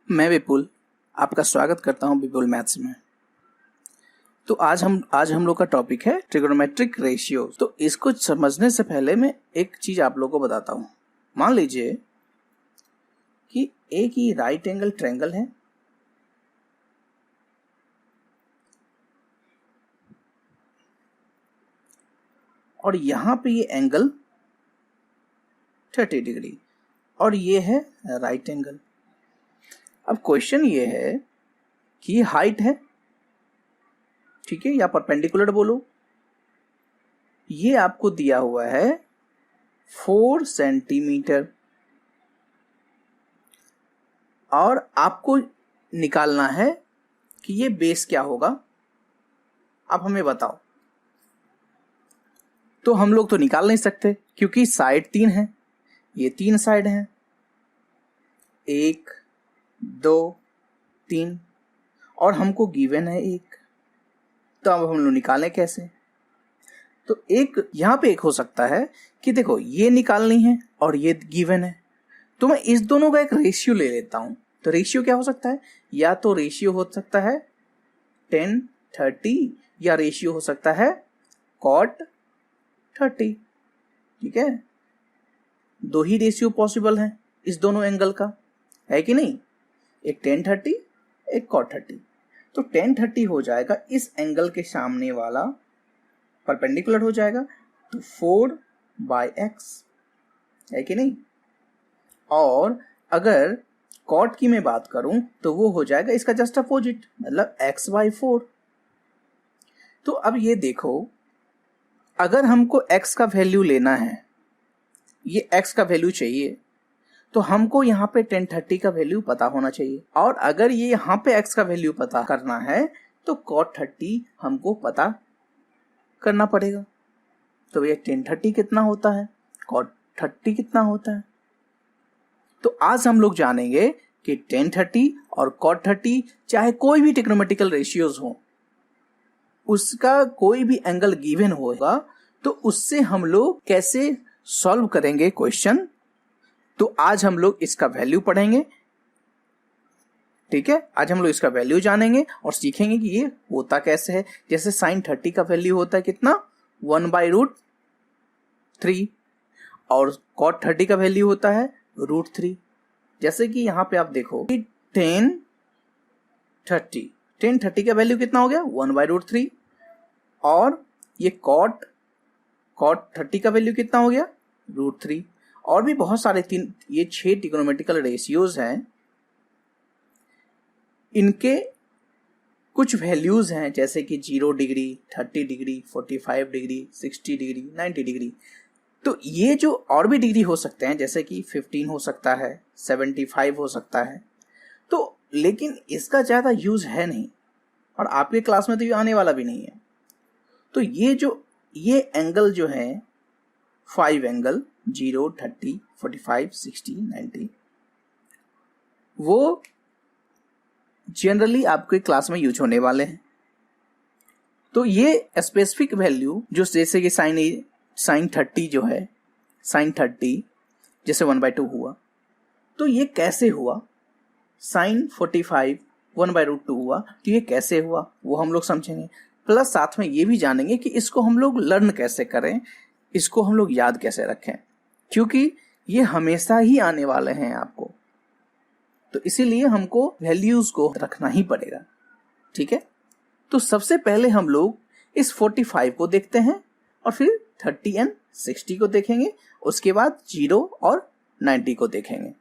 मैं विपुल आपका स्वागत करता हूं विपुल मैथ्स में। तो आज हम लोग का टॉपिक है ट्रिग्नोमेट्रिक रेशियो। तो इसको समझने से पहले मैं एक चीज आप लोगों को बताता हूं। मान लीजिए कि एक ही राइट एंगल ट्रायंगल है और यहां पे ये एंगल 30 डिग्री और ये है राइट एंगल। अब क्वेश्चन ये है कि ये हाइट है, ठीक है, या परपेंडिकुलर बोलो। ये आपको दिया हुआ है 4 सेंटीमीटर और आपको निकालना है कि ये बेस क्या होगा। आप हमें बताओ। तो हम लोग तो निकाल नहीं सकते क्योंकि साइड 3 है, ये 3 साइड हैं, 1 2 3 और हमको गिवन है 1। तो अब हम लोग निकालें कैसे? तो एक यहां पे एक हो सकता है कि देखो ये निकालनी है और ये गिवन है, तो मैं इस दोनों का एक रेशियो ले लेता हूं। तो रेशियो क्या हो सकता है? या तो रेशियो हो सकता है 10-30 या रेशियो हो सकता है cot 30। ठीक है, दो ही रेशियो पॉसिबल है इस दोनों एंगल का, है कि नहीं? एक 10-30 एक cot 30। तो 10-30 हो जाएगा इस एंगल के सामने वाला परपेंडिकुलर हो जाएगा, तो 4/x, है कि नहीं? और अगर cot की मैं बात करूं तो वो हो जाएगा इसका जस्ट अपोजिट, मतलब x/4। तो अब ये देखो, अगर हमको x का वैल्यू लेना है, ये x का वैल्यू चाहिए, तो हमको यहाँ पे 10-30 का वैल्यू पता होना चाहिए। और अगर ये यहाँ पे x का वैल्यू पता करना है तो cot 30 हमको पता करना पड़ेगा। तो ये 10-30 कितना होता है, cot 30 कितना होता है। तो आज हम लोग जानेंगे कि 10-30 और cot 30 चाहे कोई भी ट्रिग्नोमेट्रिकल रेशियोज हो, उसका कोई भी एंगल गिवन होगा तो उससे हम लोग कैसे सॉल्व करेंगे क्वेश्चन। तो आज हम लोग इसका वैल्यू पढ़ेंगे, ठीक है। आज हम लोग इसका वैल्यू जानेंगे और सीखेंगे कि ये होता कैसे है। जैसे sin 30 का वैल्यू होता है कितना, 1/√3 और cot 30 का वैल्यू होता है √3। जैसे कि यहाँ पे आप देखो 10-30 का वैल्यू कितना हो गया, 1/√3 और ये cot 30 का वैल्यू कितना हो गया, √3। और भी बहुत सारे ये 6 ट्रिग्नोमेट्रिकल रेशियोज हैं। इनके कुछ वैल्यूज हैं जैसे कि 0 degree, 30 degree, 45 degree, 60 degree, 90 degree. तो ये जो और भी डिग्री हो सकते हैं, जैसे कि 15 हो सकता है, 75 हो सकता है। तो लेकिन इसका ज़्यादा यूज है नहीं और आपके क्लास में तो ये आने वाला भी नहीं है। तो ये एंगल जो है 5 एंगल 0, 30, 45, 60, 90, वो जनरली आपके क्लास में यूज होने वाले हैं। तो ये स्पेसिफिक वैल्यू जो जैसे कि sin 30 जो है, sin 30 जैसे 1/2 हुआ, तो ये कैसे हुआ। sin 45 1/√2 हुआ, तो ये कैसे हुआ वो हम लोग समझेंगे। प्लस साथ में ये भी जानेंगे कि इसको हम लोग लर्न कैसे करें, इसको हम लोग याद कैसे रखें, क्योंकि ये हमेशा ही आने वाले हैं आपको। तो इसीलिए हमको वैल्यूज को रखना ही पड़ेगा, ठीक है। तो सबसे पहले हम लोग इस 45 को देखते हैं और फिर 30 और 60 को देखेंगे, उसके बाद 0 और 90 को देखेंगे।